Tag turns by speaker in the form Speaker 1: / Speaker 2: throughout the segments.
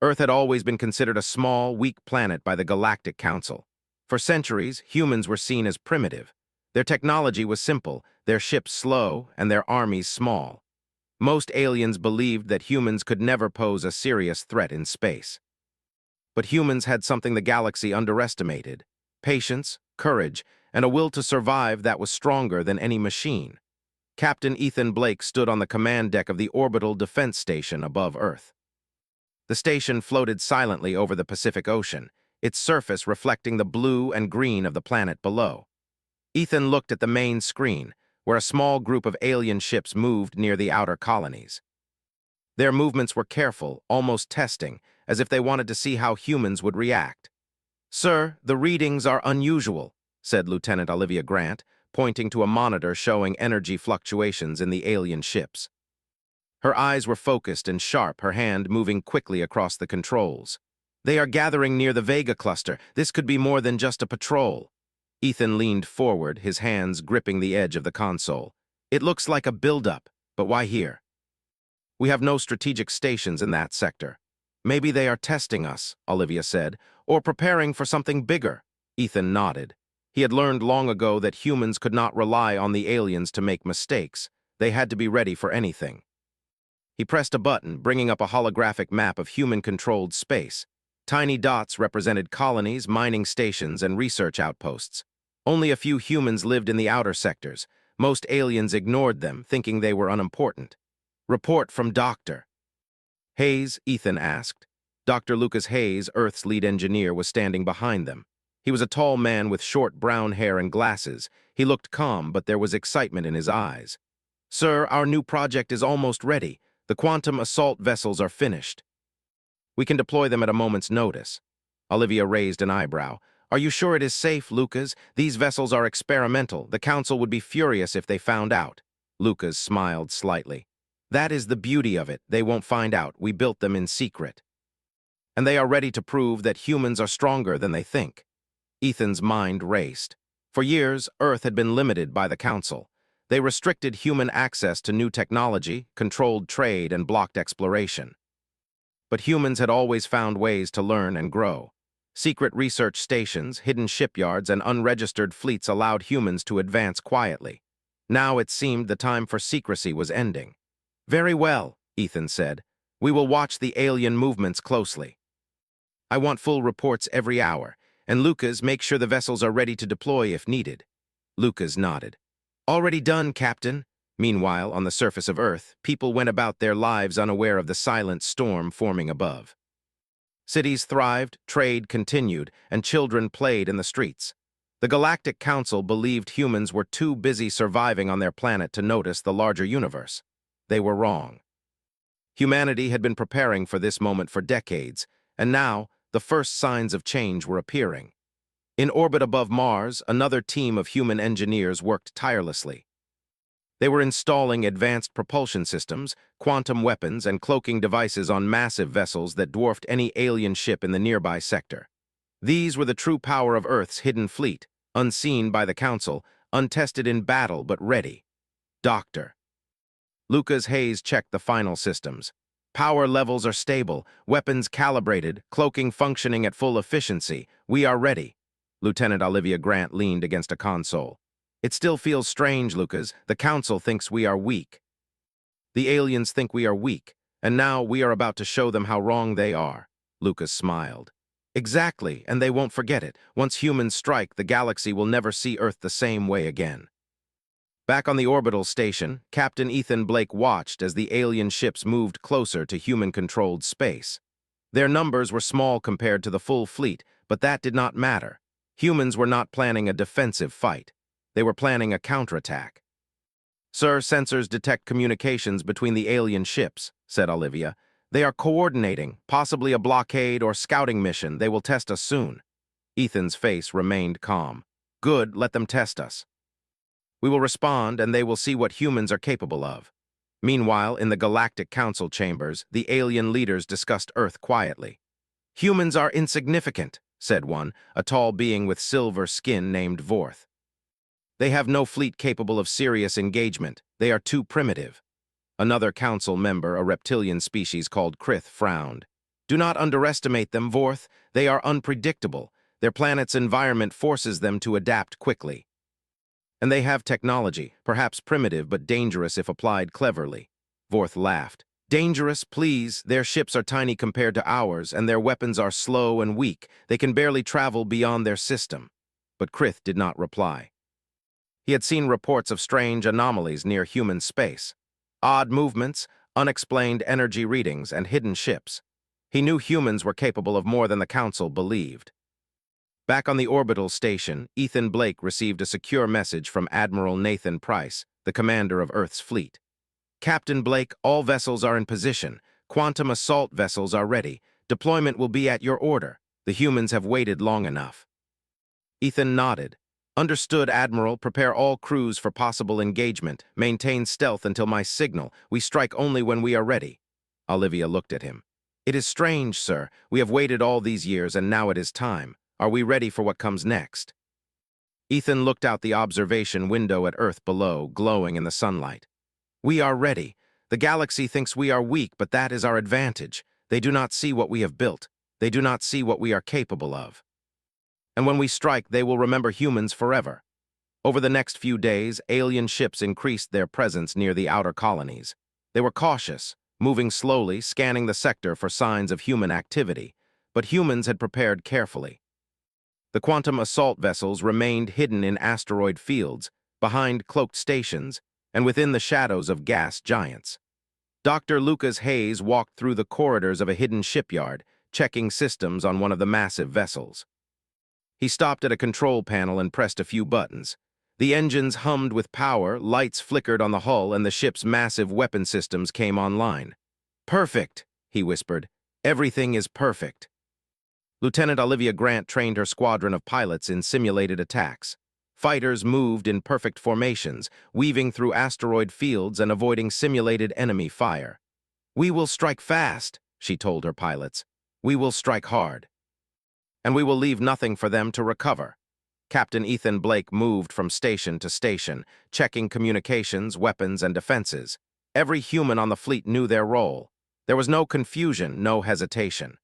Speaker 1: Earth had always been considered a small, weak planet by the Galactic Council. For centuries, humans were seen as primitive. Their technology was simple, their ships slow, and their armies small. Most aliens believed that humans could never pose a serious threat in space. But humans had something the galaxy underestimated: patience, courage, and a will to survive that was stronger than any machine. Captain Ethan Blake stood on the command deck of the orbital defense station above Earth. The station floated silently over the Pacific Ocean, its surface reflecting the blue and green of the planet below. Ethan looked at the main screen, where a small group of alien ships moved near the outer colonies. Their movements were careful, almost testing, as if they wanted to see how humans would react. "Sir, the readings are unusual," said Lieutenant Olivia Grant, pointing to a monitor showing energy fluctuations in the alien ships. Her eyes were focused and sharp, her hand moving quickly across the controls. "They are gathering near the Vega cluster. This could be more than just a patrol." Ethan leaned forward, his hands gripping the edge of the console. "It looks like a build-up, but why here?" "We have no strategic stations in that sector." "Maybe they are testing us," Olivia said, "or preparing for something bigger." Ethan nodded. He had learned long ago that humans could not rely on the aliens to make mistakes. They had to be ready for anything. He pressed a button, bringing up a holographic map of human-controlled space. Tiny dots represented colonies, mining stations, and research outposts. Only a few humans lived in the outer sectors. Most aliens ignored them, thinking they were unimportant. "Report from Dr. Hayes," Ethan asked. Dr. Lucas Hayes, Earth's lead engineer, was standing behind them. He was a tall man with short brown hair and glasses. He looked calm, but there was excitement in his eyes. "Sir, our new project is almost ready. The quantum assault vessels are finished. We can deploy them at a moment's notice." Olivia raised an eyebrow. "Are you sure it is safe, Lucas? These vessels are experimental. The Council would be furious if they found out." Lucas smiled slightly. "That is the beauty of it. They won't find out. We built them in secret. And they are ready to prove that humans are stronger than they think." Ethan's mind raced. For years, Earth had been limited by the Council. They restricted human access to new technology, controlled trade, and blocked exploration. But humans had always found ways to learn and grow. Secret research stations, hidden shipyards, and unregistered fleets allowed humans to advance quietly. Now it seemed the time for secrecy was ending. "Very well," Ethan said. "We will watch the alien movements closely. I want full reports every hour, and Lucas, make sure the vessels are ready to deploy if needed." Lucas nodded. "Already done, Captain." Meanwhile, on the surface of Earth, people went about their lives unaware of the silent storm forming above. Cities thrived, trade continued, and children played in the streets. The Galactic Council believed humans were too busy surviving on their planet to notice the larger universe. They were wrong. Humanity had been preparing for this moment for decades, and now the first signs of change were appearing. In orbit above Mars, another team of human engineers worked tirelessly. They were installing advanced propulsion systems, quantum weapons, and cloaking devices on massive vessels that dwarfed any alien ship in the nearby sector. These were the true power of Earth's hidden fleet, unseen by the Council, untested in battle but ready. Dr. Lucas Hayes checked the final systems. "Power levels are stable, weapons calibrated, cloaking functioning at full efficiency. We are ready." Lieutenant Olivia Grant leaned against a console. "It still feels strange, Lucas. The Council thinks we are weak. The aliens think we are weak, and now we are about to show them how wrong they are." Lucas smiled. "Exactly, and they won't forget it. Once humans strike, the galaxy will never see Earth the same way again." Back on the orbital station, Captain Ethan Blake watched as the alien ships moved closer to human-controlled space. Their numbers were small compared to the full fleet, but that did not matter. Humans were not planning a defensive fight. They were planning a counterattack. "Sir, sensors detect communications between the alien ships," said Olivia. "They are coordinating, possibly a blockade or scouting mission. They will test us soon." Ethan's face remained calm. "Good, let them test us. We will respond, and they will see what humans are capable of." Meanwhile, in the Galactic Council chambers, the alien leaders discussed Earth quietly. "Humans are insignificant," said one, a tall being with silver skin named Vorth. "They have no fleet capable of serious engagement. They are too primitive." Another council member, a reptilian species called Krith, frowned. Do not underestimate them, Vorth. They are unpredictable. Their planet's environment forces them to adapt quickly. And they have technology, perhaps primitive but dangerous if applied cleverly. Vorth laughed. Dangerous, please. Their ships are tiny compared to ours, and their weapons are slow and weak. They can barely travel beyond their system. But Krith did not reply. He had seen reports of strange anomalies near human space. Odd movements, unexplained energy readings, and hidden ships. He knew humans were capable of more than the Council believed. Back on the orbital station, Ethan Blake received a secure message from Admiral Nathan Price, the commander of Earth's fleet. Captain Blake, all vessels are in position. Quantum assault vessels are ready. Deployment will be at your order. The humans have waited long enough. Ethan nodded. Understood, Admiral. Prepare all crews for possible engagement. Maintain stealth until my signal. We strike only when we are ready. Olivia looked at him. It is strange, sir. We have waited all these years, and now it is time. Are we ready for what comes next? Ethan looked out the observation window at Earth below, glowing in the sunlight. We are ready. The galaxy thinks we are weak, but that is our advantage. They do not see what we have built. They do not see what we are capable of. And when we strike, they will remember humans forever. Over the next few days, alien ships increased their presence near the outer colonies. They were cautious, moving slowly, scanning the sector for signs of human activity, but humans had prepared carefully. The quantum assault vessels remained hidden in asteroid fields, behind cloaked stations, and within the shadows of gas giants. Dr. Lucas Hayes walked through the corridors of a hidden shipyard, checking systems on one of the massive vessels. He stopped at a control panel and pressed a few buttons. The engines hummed with power, lights flickered on the hull, and the ship's massive weapon systems came online. Perfect, he whispered. Everything is perfect. Lieutenant Olivia Grant trained her squadron of pilots in simulated attacks. Fighters moved in perfect formations, weaving through asteroid fields and avoiding simulated enemy fire. We will strike fast, she told her pilots. We will strike hard. And we will leave nothing for them to recover. Captain Ethan Blake moved from station to station, checking communications, weapons, and defenses. Every human on the fleet knew their role. There was no confusion, no hesitation.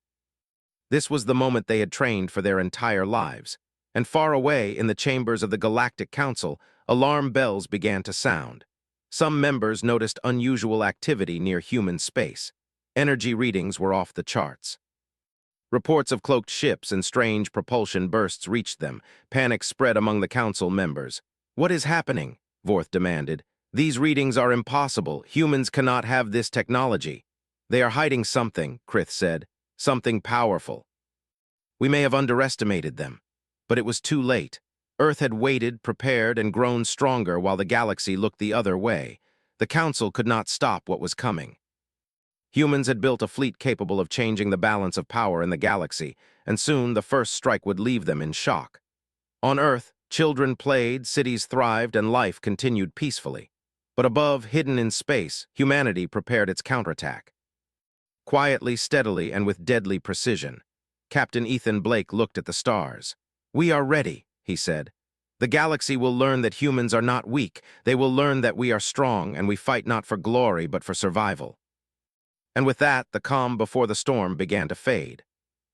Speaker 1: This was the moment they had trained for their entire lives. And far away, in the chambers of the Galactic Council, alarm bells began to sound. Some members noticed unusual activity near human space. Energy readings were off the charts. Reports of cloaked ships and strange propulsion bursts reached them. Panic spread among the council members. What is happening? Vorth demanded. These readings are impossible. Humans cannot have this technology. They are hiding something, Krith said. Something powerful. We may have underestimated them. But it was too late. Earth had waited, prepared, and grown stronger while the galaxy looked the other way. The Council could not stop what was coming. Humans had built a fleet capable of changing the balance of power in the galaxy, and soon the first strike would leave them in shock. On Earth, children played, cities thrived, and life continued peacefully. But above, hidden in space, humanity prepared its counterattack. Quietly, steadily, and with deadly precision, Captain Ethan Blake looked at the stars. We are ready, he said. The galaxy will learn that humans are not weak. They will learn that we are strong, and we fight not for glory, but for survival. And with that, the calm before the storm began to fade.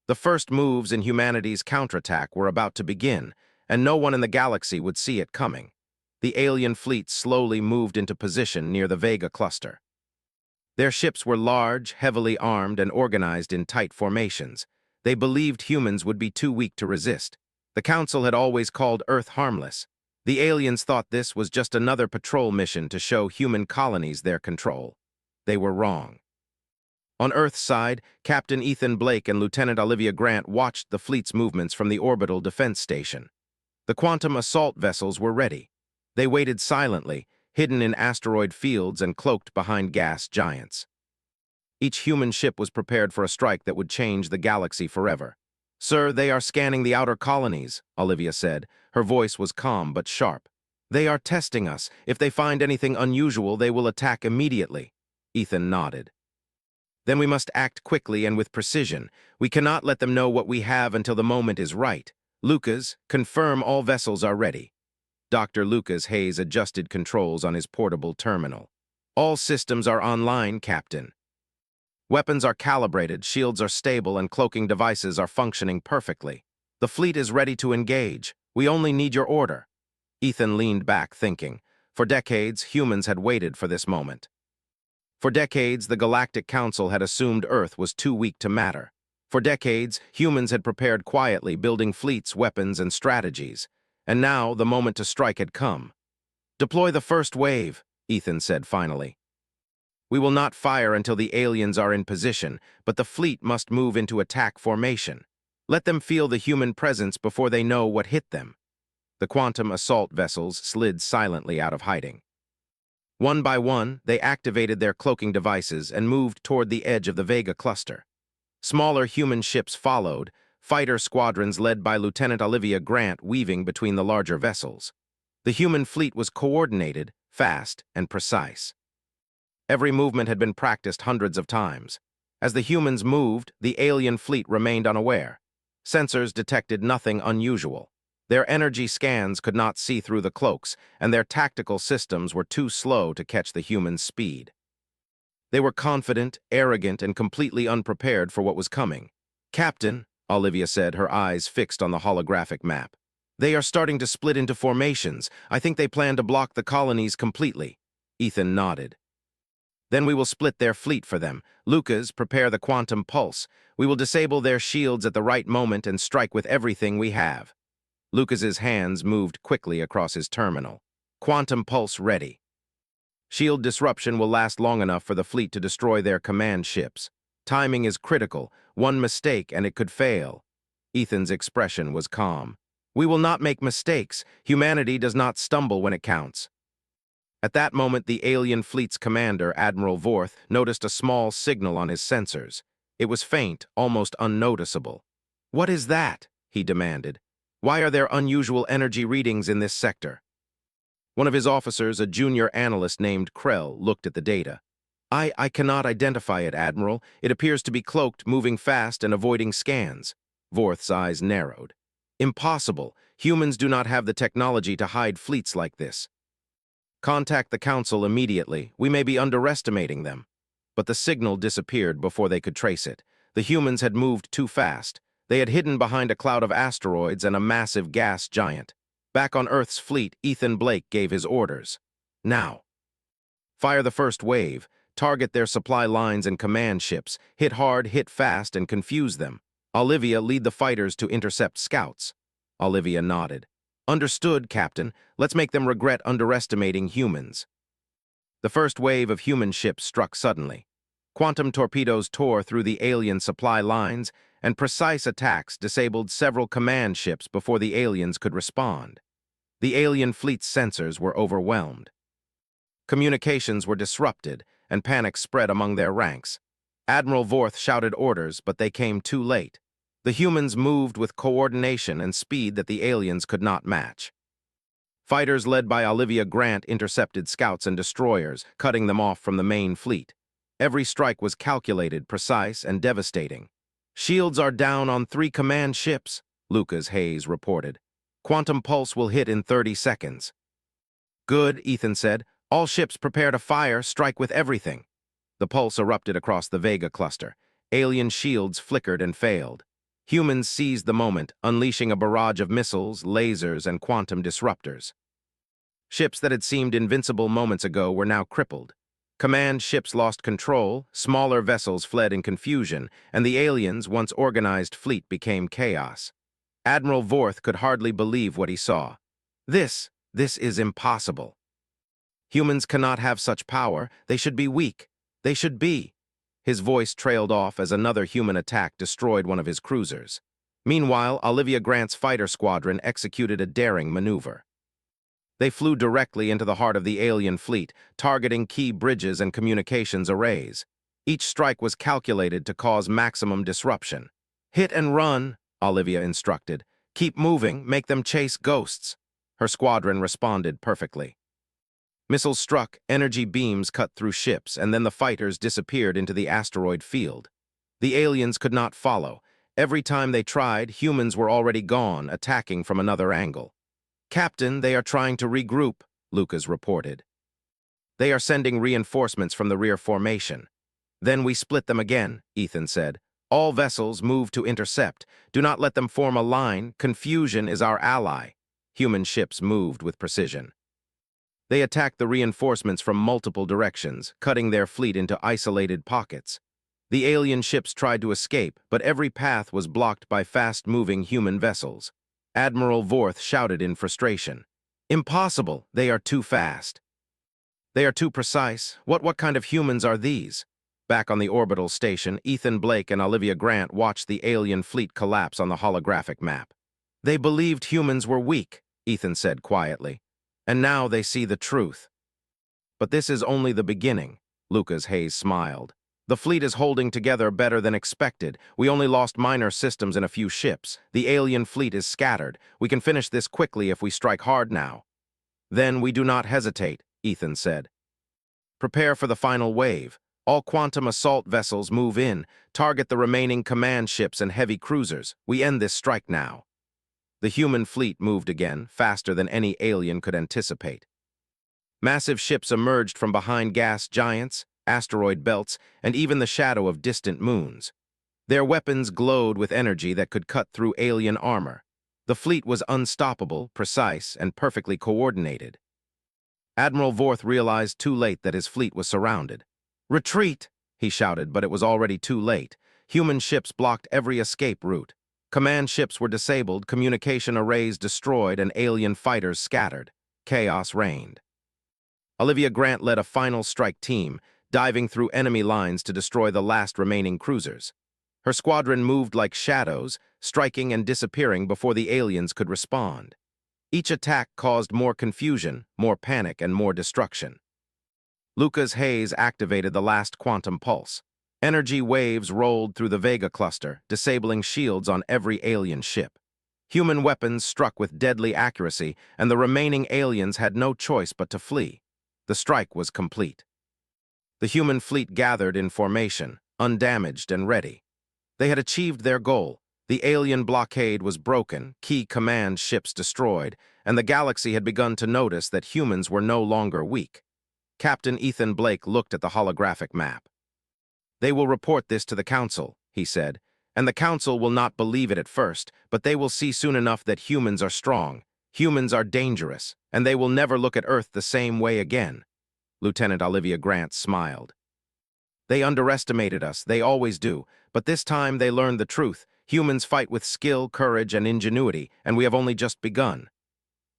Speaker 1: The first moves in humanity's counterattack were about to begin, and no one in the galaxy would see it coming. The alien fleet slowly moved into position near the Vega cluster. Their ships were large, heavily armed, and organized in tight formations. They believed humans would be too weak to resist. The Council had always called Earth harmless. The aliens thought this was just another patrol mission to show human colonies their control. They were wrong. On Earth's side, Captain Ethan Blake and Lieutenant Olivia Grant watched the fleet's movements from the orbital defense station. The quantum assault vessels were ready. They waited silently, hidden in asteroid fields and cloaked behind gas giants. Each human ship was prepared for a strike that would change the galaxy forever. Sir, they are scanning the outer colonies, Olivia said. Her voice was calm but sharp. They are testing us. If they find anything unusual, they will attack immediately. Ethan nodded. Then we must act quickly and with precision. We cannot let them know what we have until the moment is right. Lucas, confirm all vessels are ready. Dr. Lucas Hayes adjusted controls on his portable terminal. All systems are online, Captain. Weapons are calibrated, shields are stable, and cloaking devices are functioning perfectly. The fleet is ready to engage. We only need your order. Ethan leaned back, thinking. For decades, humans had waited for this moment. For decades, the Galactic Council had assumed Earth was too weak to matter. For decades, humans had prepared quietly, building fleets, weapons, and strategies. And now, the moment to strike had come. "Deploy the first wave," Ethan said finally. "We will not fire until the aliens are in position, but the fleet must move into attack formation. Let them feel the human presence before they know what hit them." The quantum assault vessels slid silently out of hiding. One by one, they activated their cloaking devices and moved toward the edge of the Vega cluster. Smaller human ships followed, fighter squadrons led by Lieutenant Olivia Grant weaving between the larger vessels. The human fleet was coordinated, fast, and precise. Every movement had been practiced hundreds of times. As the humans moved, the alien fleet remained unaware. Sensors detected nothing unusual. Their energy scans could not see through the cloaks, and their tactical systems were too slow to catch the humans' speed. They were confident, arrogant, and completely unprepared for what was coming. "Captain," Olivia said, her eyes fixed on the holographic map. "They are starting to split into formations. I think they plan to block the colonies completely." Ethan nodded. "Then we will split their fleet for them. Lucas, prepare the quantum pulse. We will disable their shields at the right moment and strike with everything we have." Lucas's hands moved quickly across his terminal. "Quantum pulse ready." "Shield disruption will last long enough for the fleet to destroy their command ships. Timing is critical. One mistake and it could fail." Ethan's expression was calm. "We will not make mistakes. Humanity does not stumble when it counts." At that moment, the alien fleet's commander, Admiral Vorth, noticed a small signal on his sensors. It was faint, almost unnoticeable. "What is that?" he demanded. "Why are there unusual energy readings in this sector?" One of his officers, a junior analyst named Krell, looked at the data. I cannot identify it, Admiral. It appears to be cloaked, moving fast, and avoiding scans." Vorth's eyes narrowed. "Impossible. Humans do not have the technology to hide fleets like this." "Contact the Council immediately. We may be underestimating them." But the signal disappeared before they could trace it. The humans had moved too fast. They had hidden behind a cloud of asteroids and a massive gas giant. Back on Earth's fleet, Ethan Blake gave his orders. "Now. Fire the first wave. Target their supply lines and command ships. Hit hard, hit fast, and confuse them. Olivia, lead the fighters to intercept scouts." Olivia nodded. "Understood, Captain. Let's make them regret underestimating humans." The first wave of human ships struck suddenly. Quantum torpedoes tore through the alien supply lines, and precise attacks disabled several command ships before the aliens could respond. The alien fleet's sensors were overwhelmed. Communications were disrupted, and panic spread among their ranks. Admiral Vorth shouted orders, but they came too late. The humans moved with coordination and speed that the aliens could not match. Fighters led by Olivia Grant intercepted scouts and destroyers, cutting them off from the main fleet. Every strike was calculated, precise, and devastating. "Shields are down on 3 command ships," Lucas Hayes reported. "Quantum pulse will hit in 30 seconds. "Good," Ethan said. "All ships prepare to fire, strike with everything." The pulse erupted across the Vega cluster. Alien shields flickered and failed. Humans seized the moment, unleashing a barrage of missiles, lasers, and quantum disruptors. Ships that had seemed invincible moments ago were now crippled. Command ships lost control, smaller vessels fled in confusion, and the aliens' once organized fleet became chaos. Admiral Vorth could hardly believe what he saw. This is impossible. Humans cannot have such power. They should be weak. They should be. His voice trailed off as another human attack destroyed one of his cruisers. Meanwhile, Olivia Grant's fighter squadron executed a daring maneuver. They flew directly into the heart of the alien fleet, targeting key bridges and communications arrays. Each strike was calculated to cause maximum disruption. "Hit and run," Olivia instructed. "Keep moving, make them chase ghosts." Her squadron responded perfectly. Missiles struck, energy beams cut through ships, and then the fighters disappeared into the asteroid field. The aliens could not follow. Every time they tried, humans were already gone, attacking from another angle. "Captain, they are trying to regroup," Lucas reported. "They are sending reinforcements from the rear formation." Then we split them again, Ethan said. All vessels move to intercept. Do not let them form a line. Confusion is our ally. Human ships moved with precision. They attacked the reinforcements from multiple directions, cutting their fleet into isolated pockets. The alien ships tried to escape, but every path was blocked by fast-moving human vessels. Admiral Vorth shouted in frustration. Impossible! They are too fast. They are too precise. What kind of humans are these? Back on the orbital station, Ethan Blake and Olivia Grant watched the alien fleet collapse on the holographic map. They believed humans were weak, Ethan said quietly. And now they see the truth. But this is only the beginning, Lucas Hayes smiled. The fleet is holding together better than expected. We only lost minor systems and a few ships. The alien fleet is scattered. We can finish this quickly if we strike hard now. Then we do not hesitate, Ethan said. Prepare for the final wave. All quantum assault vessels move in. Target the remaining command ships and heavy cruisers. We end this strike now. The human fleet moved again, faster than any alien could anticipate. Massive ships emerged from behind gas giants, asteroid belts, and even the shadow of distant moons. Their weapons glowed with energy that could cut through alien armor. The fleet was unstoppable, precise, and perfectly coordinated. Admiral Vorth realized too late that his fleet was surrounded. "Retreat!" he shouted, but it was already too late. Human ships blocked every escape route. Command ships were disabled, communication arrays destroyed, and alien fighters scattered. Chaos reigned. Olivia Grant led a final strike team, diving through enemy lines to destroy the last remaining cruisers. Her squadron moved like shadows, striking and disappearing before the aliens could respond. Each attack caused more confusion, more panic, and more destruction. Lucas Hayes activated the last quantum pulse. Energy waves rolled through the Vega cluster, disabling shields on every alien ship. Human weapons struck with deadly accuracy, and the remaining aliens had no choice but to flee. The strike was complete. The human fleet gathered in formation, undamaged and ready. They had achieved their goal. The alien blockade was broken, key command ships destroyed, and the galaxy had begun to notice that humans were no longer weak. Captain Ethan Blake looked at the holographic map. "They will report this to the Council," he said, "and the Council will not believe it at first, but they will see soon enough that humans are strong, humans are dangerous, and they will never look at Earth the same way again." Lieutenant Olivia Grant smiled. "They underestimated us, they always do, but this time they learned the truth. Humans fight with skill, courage, and ingenuity, and we have only just begun."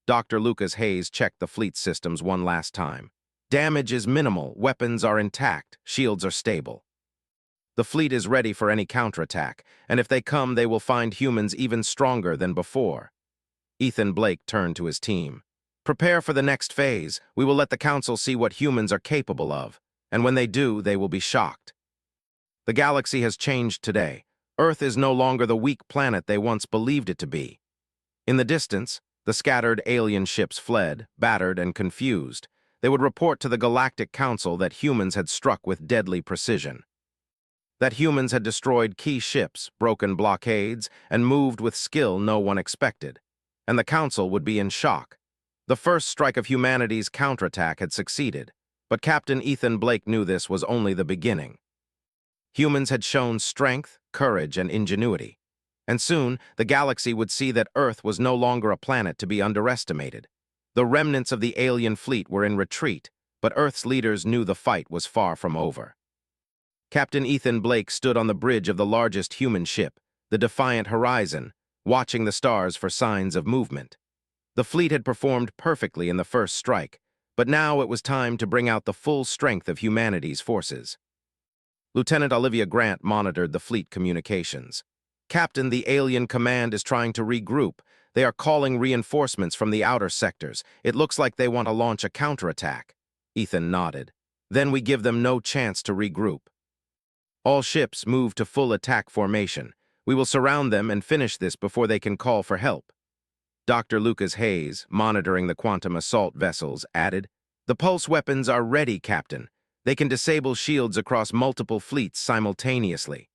Speaker 1: Dr. Lucas Hayes checked the fleet systems one last time. Damage is minimal, weapons are intact, shields are stable. The fleet is ready for any counterattack, and if they come, they will find humans even stronger than before. Ethan Blake turned to his team. "Prepare for the next phase. We will let the Council see what humans are capable of, and when they do, they will be shocked. The galaxy has changed today. Earth is no longer the weak planet they once believed it to be." In the distance, the scattered alien ships fled, battered and confused. They would report to the Galactic Council that humans had struck with deadly precision. That humans had destroyed key ships, broken blockades, and moved with skill no one expected. And the Council would be in shock. The first strike of humanity's counterattack had succeeded, but Captain Ethan Blake knew this was only the beginning. Humans had shown strength, courage, and ingenuity. And soon, the galaxy would see that Earth was no longer a planet to be underestimated. The remnants of the alien fleet were in retreat, but Earth's leaders knew the fight was far from over. Captain Ethan Blake stood on the bridge of the largest human ship, the Defiant Horizon, watching the stars for signs of movement. The fleet had performed perfectly in the first strike, but now it was time to bring out the full strength of humanity's forces. Lieutenant Olivia Grant monitored the fleet communications. "Captain, the alien command is trying to regroup. They are calling reinforcements from the outer sectors. It looks like they want to launch a counterattack." Ethan nodded. "Then we give them no chance to regroup. All ships move to full attack formation. We will surround them and finish this before they can call for help." Dr. Lucas Hayes, monitoring the quantum assault vessels, added, "The pulse weapons are ready, Captain. They can disable shields across multiple fleets simultaneously.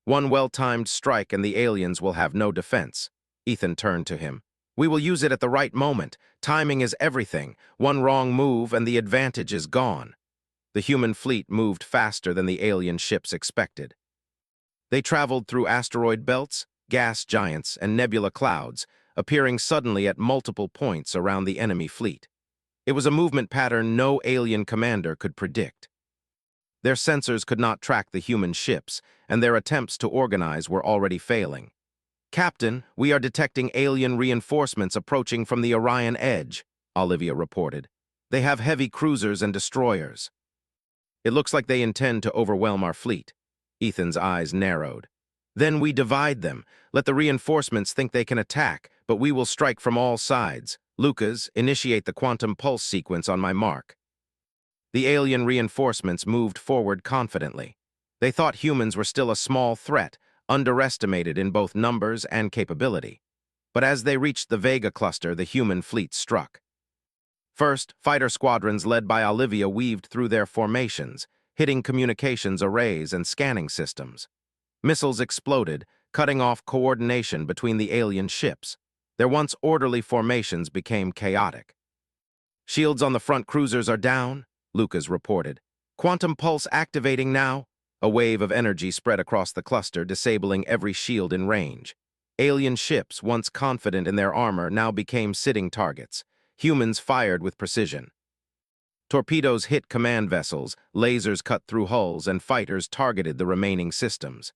Speaker 1: One well-timed strike and the aliens will have no defense." Ethan turned to him. "We will use it at the right moment. Timing is everything. One wrong move and the advantage is gone." The human fleet moved faster than the alien ships expected. They traveled through asteroid belts, gas giants, and nebula clouds, appearing suddenly at multiple points around the enemy fleet. It was a movement pattern no alien commander could predict. Their sensors could not track the human ships, and their attempts to organize were already failing. "Captain, we are detecting alien reinforcements approaching from the Orion Edge," Olivia reported. "They have heavy cruisers and destroyers." "It looks like they intend to overwhelm our fleet." Ethan's eyes narrowed. "Then we divide them. Let the reinforcements think they can attack, but we will strike from all sides. Lucas, initiate the quantum pulse sequence on my mark." The alien reinforcements moved forward confidently. They thought humans were still a small threat, underestimated in both numbers and capability. But as they reached the Vega cluster, the human fleet struck. First, fighter squadrons led by Olivia weaved through their formations, hitting communications arrays and scanning systems. Missiles exploded, cutting off coordination between the alien ships. Their once orderly formations became chaotic. "Shields on the front cruisers are down," Lucas reported. "Quantum pulse activating now." A wave of energy spread across the cluster, disabling every shield in range. Alien ships, once confident in their armor, now became sitting targets. Humans fired with precision. Torpedoes hit command vessels, lasers cut through hulls, and fighters targeted the remaining systems.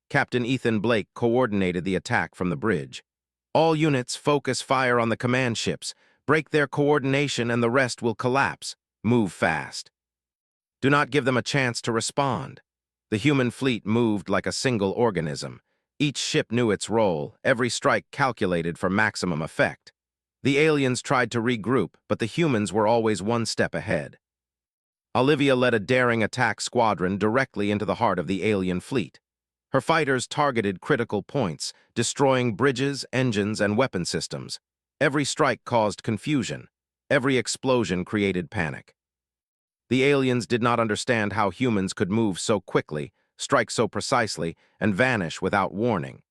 Speaker 1: Captain Ethan Blake coordinated the attack from the bridge. "All units, focus fire on the command ships. Break their coordination and the rest will collapse. Move fast. Do not give them a chance to respond." The human fleet moved like a single organism. Each ship knew its role, every strike calculated for maximum effect. The aliens tried to regroup, but the humans were always one step ahead. Olivia led a daring attack squadron directly into the heart of the alien fleet. Her fighters targeted critical points, destroying bridges, engines, and weapon systems. Every strike caused confusion. Every explosion created panic. The aliens did not understand how humans could move so quickly, strike so precisely, and vanish without warning.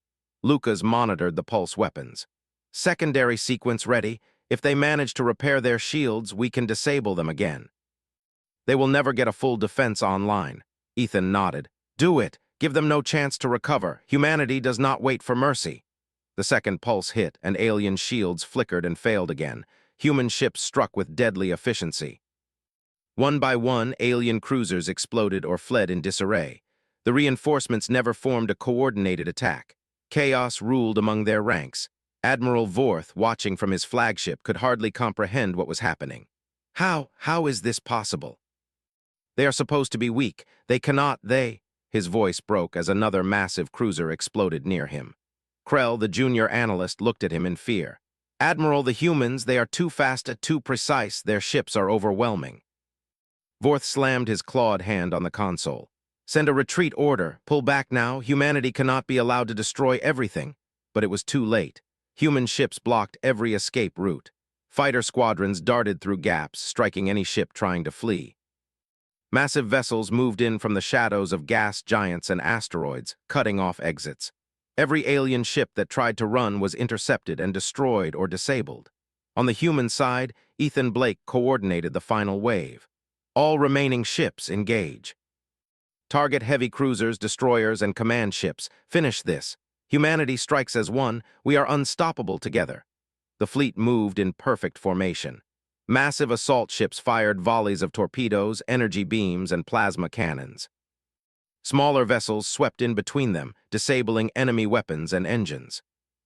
Speaker 1: Lucas monitored the pulse weapons. "Secondary sequence ready. If they manage to repair their shields, we can disable them again." "They will never get a full defense online." Ethan nodded. "Do it. Give them no chance to recover. Humanity does not wait for mercy." The second pulse hit, and alien shields flickered and failed again. Human ships struck with deadly efficiency. One by one, alien cruisers exploded or fled in disarray. The reinforcements never formed a coordinated attack. Chaos ruled among their ranks. Admiral Vorth, watching from his flagship, could hardly comprehend what was happening. How is this possible?" "They are supposed to be weak. They cannot, they—" His voice broke as another massive cruiser exploded near him. Krell, the junior analyst, looked at him in fear. "Admiral, the humans, they are too fast, too precise. Their ships are overwhelming." Vorth slammed his clawed hand on the console. "Send a retreat order. Pull back now. Humanity cannot be allowed to destroy everything." But it was too late. Human ships blocked every escape route. Fighter squadrons darted through gaps, striking any ship trying to flee. Massive vessels moved in from the shadows of gas giants and asteroids, cutting off exits. Every alien ship that tried to run was intercepted and destroyed or disabled. On the human side, Ethan Blake coordinated the final wave. "All remaining ships engage. Target heavy cruisers, destroyers, and command ships. Finish this. Humanity strikes as one. We are unstoppable together." The fleet moved in perfect formation. Massive assault ships fired volleys of torpedoes, energy beams, and plasma cannons. Smaller vessels swept in between them, disabling enemy weapons and engines.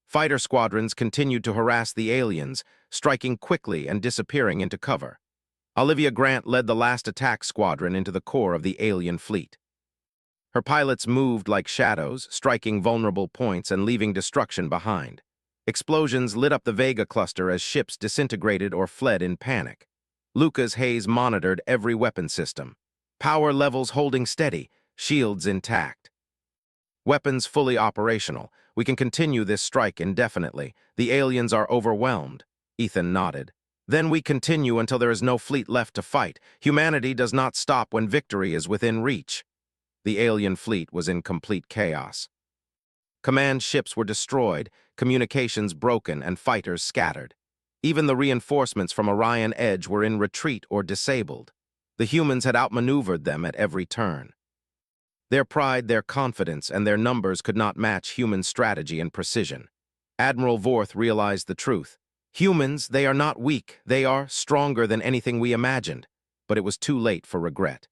Speaker 1: Fighter squadrons continued to harass the aliens, striking quickly and disappearing into cover. Olivia Grant led the last attack squadron into the core of the alien fleet. Her pilots moved like shadows, striking vulnerable points and leaving destruction behind. Explosions lit up the Vega cluster as ships disintegrated or fled in panic. Lucas Hayes monitored every weapon system. Power levels holding steady, shields intact. "Weapons fully operational. We can continue this strike indefinitely. The aliens are overwhelmed." Ethan nodded. "Then we continue until there is no fleet left to fight. Humanity does not stop when victory is within reach." The alien fleet was in complete chaos. Command ships were destroyed, communications broken, and fighters scattered. Even the reinforcements from Orion Edge were in retreat or disabled. The humans had outmaneuvered them at every turn. Their pride, their confidence, and their numbers could not match human strategy and precision. Admiral Vorth realized the truth. Humans, they are not weak, they are stronger than anything we imagined. But it was too late for regret.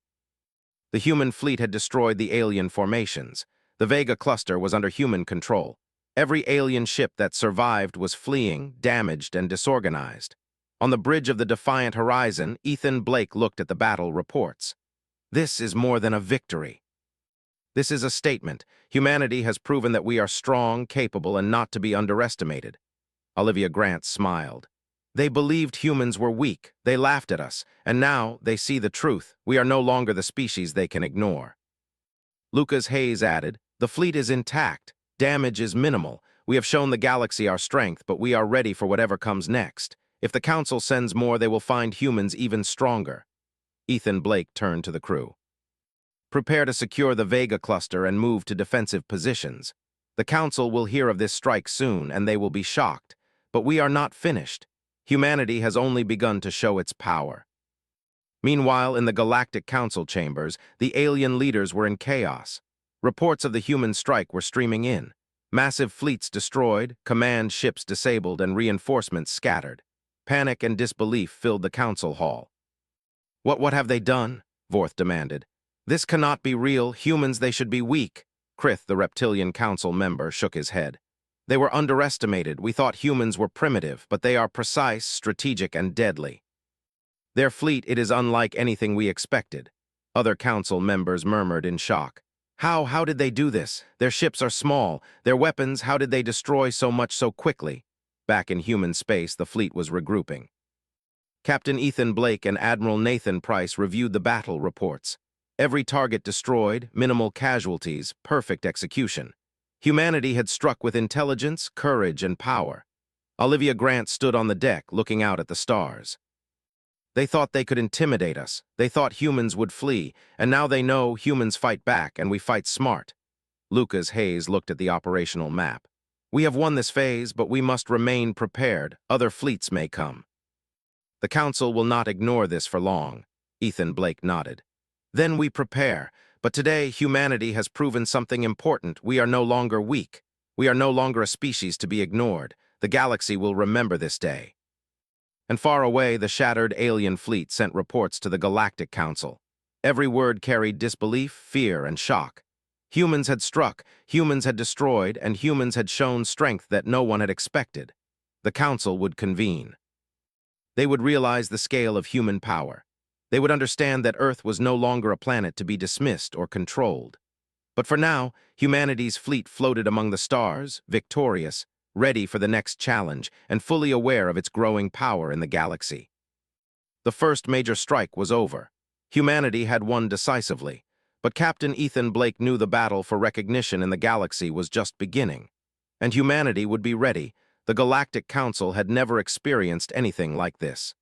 Speaker 1: The human fleet had destroyed the alien formations. The Vega cluster was under human control. Every alien ship that survived was fleeing, damaged, and disorganized. On the bridge of the defiant horizon, Ethan Blake looked at the battle reports. This is more than a victory. This is a statement. Humanity has proven that we are strong, capable, and not to be underestimated. Olivia Grant smiled. They believed humans were weak, they laughed at us, and now they see the truth. We are no longer the species they can ignore. Lucas Hayes added, the fleet is intact, damage is minimal. We have shown the galaxy our strength, but we are ready for whatever comes next. If the Council sends more, they will find humans even stronger. Ethan Blake turned to the crew. Prepare to secure the Vega cluster and move to defensive positions. The Council will hear of this strike soon, and they will be shocked. But we are not finished. Humanity has only begun to show its power. Meanwhile, in the Galactic Council chambers, the alien leaders were in chaos. Reports of the human strike were streaming in. Massive fleets destroyed, command ships disabled, and reinforcements scattered. Panic and disbelief filled the council hall. What have they done? Vorth demanded. This cannot be real. Humans, they should be weak. Krith, the Reptilian Council member, shook his head. They were underestimated. We thought humans were primitive, but they are precise, strategic, and deadly. Their fleet, it is unlike anything we expected. Other council members murmured in shock. How did they do this? Their ships are small. Their weapons, how did they destroy so much so quickly? Back in human space, the fleet was regrouping. Captain Ethan Blake and Admiral Nathan Price reviewed the battle reports. Every target destroyed, minimal casualties, perfect execution. Humanity had struck with intelligence, courage, and power. Olivia Grant stood on the deck, looking out at the stars. They thought they could intimidate us. They thought humans would flee, and now they know humans fight back, and we fight smart. Lucas Hayes looked at the operational map. We have won this phase, but we must remain prepared. Other fleets may come. The Council will not ignore this for long. Ethan Blake nodded. Then we prepare. But today, humanity has proven something important. We are no longer weak. We are no longer a species to be ignored. The galaxy will remember this day. And far away, the shattered alien fleet sent reports to the Galactic Council. Every word carried disbelief, fear, and shock. Humans had struck, humans had destroyed, and humans had shown strength that no one had expected. The Council would convene. They would realize the scale of human power. They would understand that Earth was no longer a planet to be dismissed or controlled. But for now, humanity's fleet floated among the stars, victorious, ready for the next challenge, and fully aware of its growing power in the galaxy. The first major strike was over. Humanity had won decisively, but Captain Ethan Blake knew the battle for recognition in the galaxy was just beginning. And humanity would be ready. The Galactic Council had never experienced anything like this.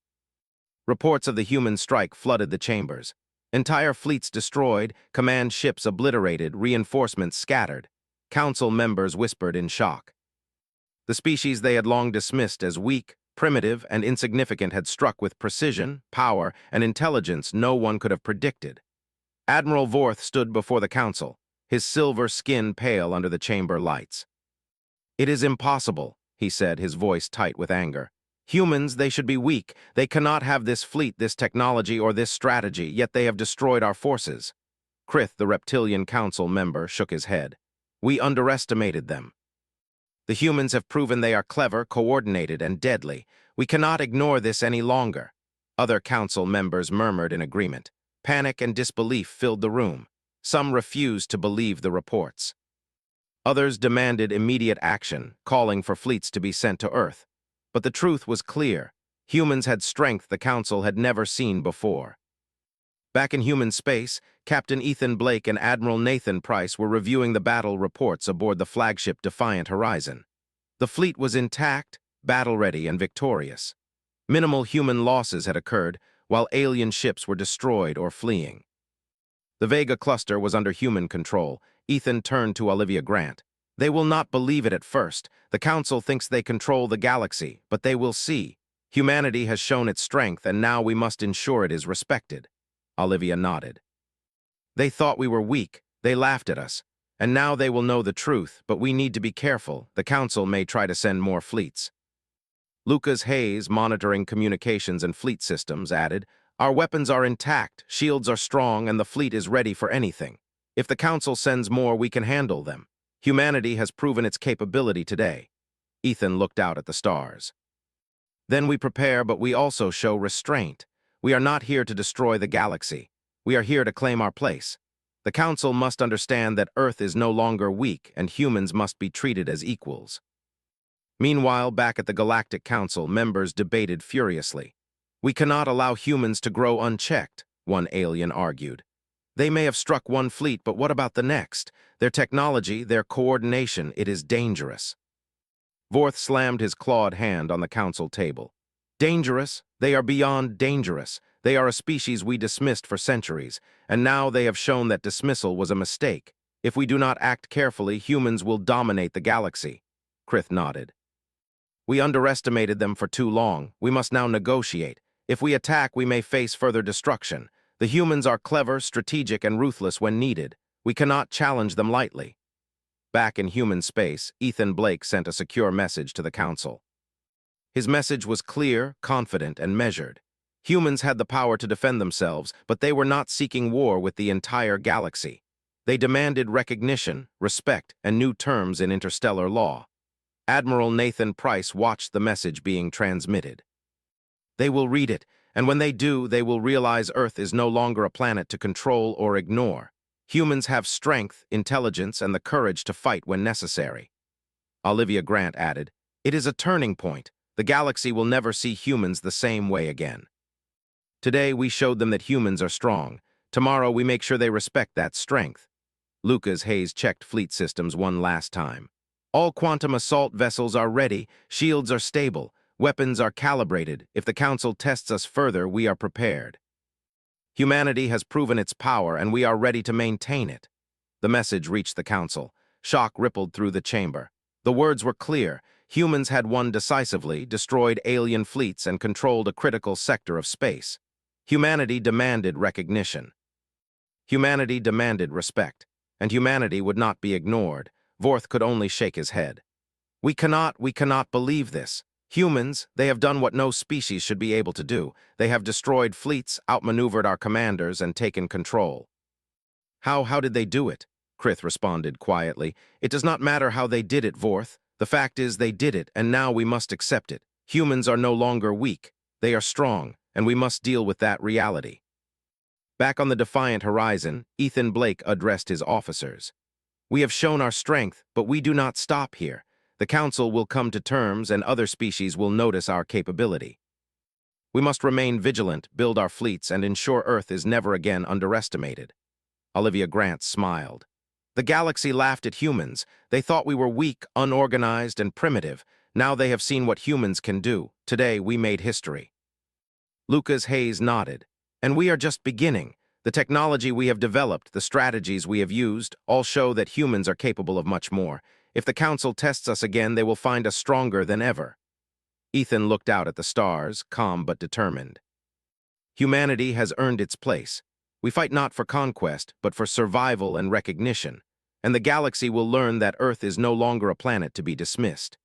Speaker 1: Reports of the human strike flooded the chambers. Entire fleets destroyed, command ships obliterated, reinforcements scattered. Council members whispered in shock. The species they had long dismissed as weak, primitive, and insignificant had struck with precision, power, and intelligence no one could have predicted. Admiral Vorth stood before the council, his silver skin pale under the chamber lights. It is impossible, he said, his voice tight with anger. Humans, they should be weak. They cannot have this fleet, this technology, or this strategy, yet they have destroyed our forces. Krith, the Reptilian Council member, shook his head. We underestimated them. The humans have proven they are clever, coordinated, and deadly. We cannot ignore this any longer. Other council members murmured in agreement. Panic and disbelief filled the room. Some refused to believe the reports. Others demanded immediate action, calling for fleets to be sent to Earth. But the truth was clear. Humans had strength the Council had never seen before. Back in human space, Captain Ethan Blake and Admiral Nathan Price were reviewing the battle reports aboard the flagship Defiant Horizon. The fleet was intact, battle-ready, and victorious. Minimal human losses had occurred, while alien ships were destroyed or fleeing. The Vega cluster was under human control. Ethan turned to Olivia Grant. They will not believe it at first. The Council thinks they control the galaxy, but they will see. Humanity has shown its strength, and now we must ensure it is respected. Olivia nodded. They thought we were weak, they laughed at us, and now they will know the truth, but we need to be careful. The Council may try to send more fleets. Lucas Hayes, monitoring communications and fleet systems, added, "Our weapons are intact, shields are strong, and the fleet is ready for anything. If the Council sends more, we can handle them. Humanity has proven its capability today." Ethan looked out at the stars. "Then we prepare, but we also show restraint. We are not here to destroy the galaxy. We are here to claim our place. The Council must understand that Earth is no longer weak and humans must be treated as equals." Meanwhile, back at the Galactic Council, members debated furiously. "We cannot allow humans to grow unchecked," one alien argued. "They may have struck one fleet, but what about the next? Their technology, their coordination, it is dangerous." Vorth slammed his clawed hand on the council table. "Dangerous? They are beyond dangerous. They are a species we dismissed for centuries, and now they have shown that dismissal was a mistake. If we do not act carefully, humans will dominate the galaxy." Krith nodded. "We underestimated them for too long. We must now negotiate. If we attack, we may face further destruction. The humans are clever, strategic, and ruthless when needed. We cannot challenge them lightly." Back in human space, Ethan Blake sent a secure message to the Council. His message was clear, confident, and measured. Humans had the power to defend themselves, but they were not seeking war with the entire galaxy. They demanded recognition, respect, and new terms in interstellar law. Admiral Nathan Price watched the message being transmitted. "They will read it, and when they do, they will realize Earth is no longer a planet to control or ignore. Humans have strength, intelligence, and the courage to fight when necessary." Olivia Grant added, "It is a turning point. The galaxy will never see humans the same way again. Today, we showed them that humans are strong. Tomorrow, we make sure they respect that strength." Lucas Hayes checked fleet systems one last time. "All quantum assault vessels are ready, shields are stable, weapons are calibrated. If the Council tests us further, we are prepared. Humanity has proven its power, and we are ready to maintain it." The message reached the Council. Shock rippled through the chamber. The words were clear. Humans had won decisively, destroyed alien fleets, and controlled a critical sector of space. Humanity demanded recognition. Humanity demanded respect, and humanity would not be ignored. Vorth could only shake his head. We cannot believe this. Humans, they have done what no species should be able to do. They have destroyed fleets, outmaneuvered our commanders, and taken control." How did they do it?" Krith responded quietly. "It does not matter how they did it, Vorth. The fact is they did it, and now we must accept it. Humans are no longer weak. They are strong, and we must deal with that reality." Back on the defiant horizon, Ethan Blake addressed his officers. "We have shown our strength, but we do not stop here. The Council will come to terms, and other species will notice our capability. We must remain vigilant, build our fleets, and ensure Earth is never again underestimated." Olivia Grant smiled. "The galaxy laughed at humans. They thought we were weak, unorganized, and primitive. Now they have seen what humans can do. Today, we made history." Lucas Hayes nodded. "And we are just beginning. The technology we have developed, the strategies we have used, all show that humans are capable of much more. If the Council tests us again, they will find us stronger than ever." Ethan looked out at the stars, calm but determined. "Humanity has earned its place. We fight not for conquest, but for survival and recognition. And the galaxy will learn that Earth is no longer a planet to be dismissed."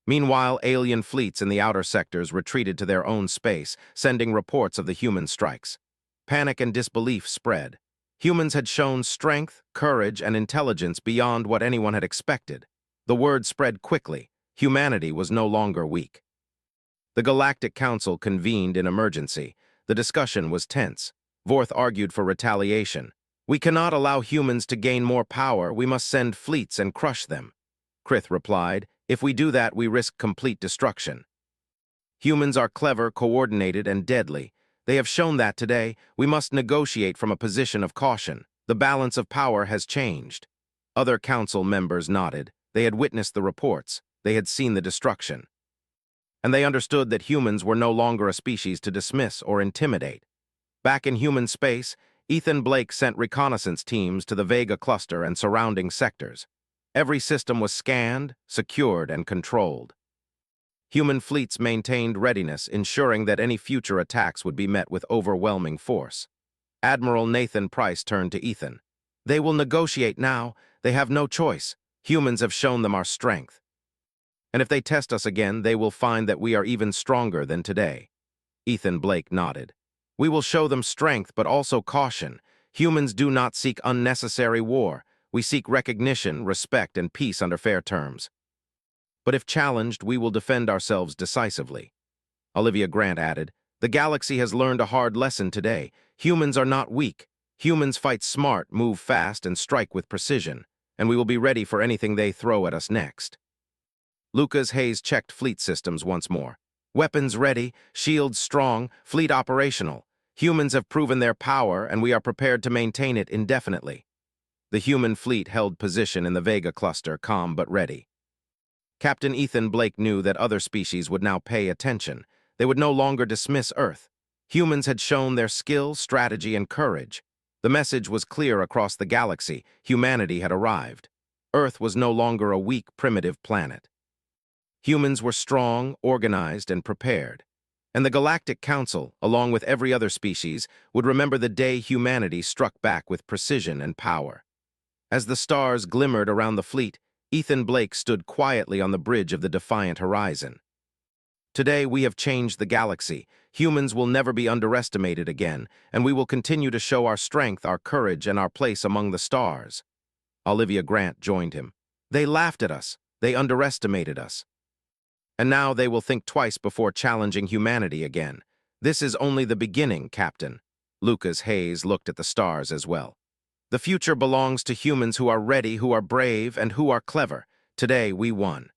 Speaker 1: Meanwhile, alien fleets in the outer sectors retreated to their own space, sending reports of the human strikes. Panic and disbelief spread. Humans had shown strength, courage, and intelligence beyond what anyone had expected. The word spread quickly. Humanity was no longer weak. The Galactic Council convened in emergency. The discussion was tense. Vorth argued for retaliation. "We cannot allow humans to gain more power. We must send fleets and crush them." Krith replied, "If we do that, we risk complete destruction. Humans are clever, coordinated, and deadly. They have shown that today. We must negotiate from a position of caution. The balance of power has changed." Other council members nodded. They had witnessed the reports. They had seen the destruction. And they understood that humans were no longer a species to dismiss or intimidate. Back in human space, Ethan Blake sent reconnaissance teams to the Vega cluster and surrounding sectors. Every system was scanned, secured, and controlled. Human fleets maintained readiness, ensuring that any future attacks would be met with overwhelming force. Admiral Nathan Price turned to Ethan. They will negotiate now. They have no choice. Humans have shown them our strength. And if they test us again, they will find that we are even stronger than today. Ethan Blake nodded. We will show them strength, but also caution. Humans do not seek unnecessary war. We seek recognition, respect, and peace under fair terms. But if challenged, we will defend ourselves decisively. Olivia Grant added, the galaxy has learned a hard lesson today. Humans are not weak. Humans fight smart, move fast, and strike with precision, and we will be ready for anything they throw at us next. Lucas Hayes checked fleet systems once more. Weapons ready, shields strong, fleet operational. Humans have proven their power, and we are prepared to maintain it indefinitely. The human fleet held position in the Vega cluster, calm but ready. Captain Ethan Blake knew that other species would now pay attention. They would no longer dismiss Earth. Humans had shown their skill, strategy, and courage. The message was clear across the galaxy. Humanity had arrived. Earth was no longer a weak, primitive planet. Humans were strong, organized, and prepared. And the Galactic Council, along with every other species, would remember the day humanity struck back with precision and power. As the stars glimmered around the fleet, Ethan Blake stood quietly on the bridge of the defiant horizon. Today we have changed the galaxy. Humans will never be underestimated again, and we will continue to show our strength, our courage, and our place among the stars. Olivia Grant joined him. They laughed at us. They underestimated us. And now they will think twice before challenging humanity again. This is only the beginning, Captain. Lucas Hayes looked at the stars as well. The future belongs to humans who are ready, who are brave, and who are clever. Today we won.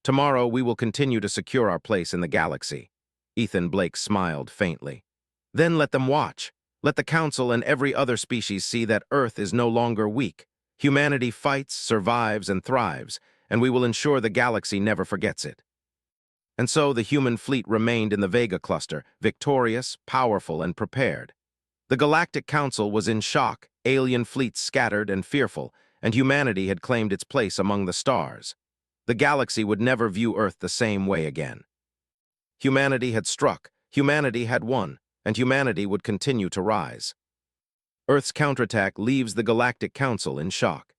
Speaker 1: Tomorrow we will continue to secure our place in the galaxy. Ethan Blake smiled faintly. Then let them watch. Let the Council and every other species see that Earth is no longer weak. Humanity fights, survives, and thrives, and we will ensure the galaxy never forgets it. And so the human fleet remained in the Vega cluster, victorious, powerful, and prepared. The Galactic Council was in shock, alien fleets scattered and fearful, and humanity had claimed its place among the stars. The galaxy would never view Earth the same way again. Humanity had struck, humanity had won, and humanity would continue to rise. Earth's counterattack leaves the Galactic Council in shock.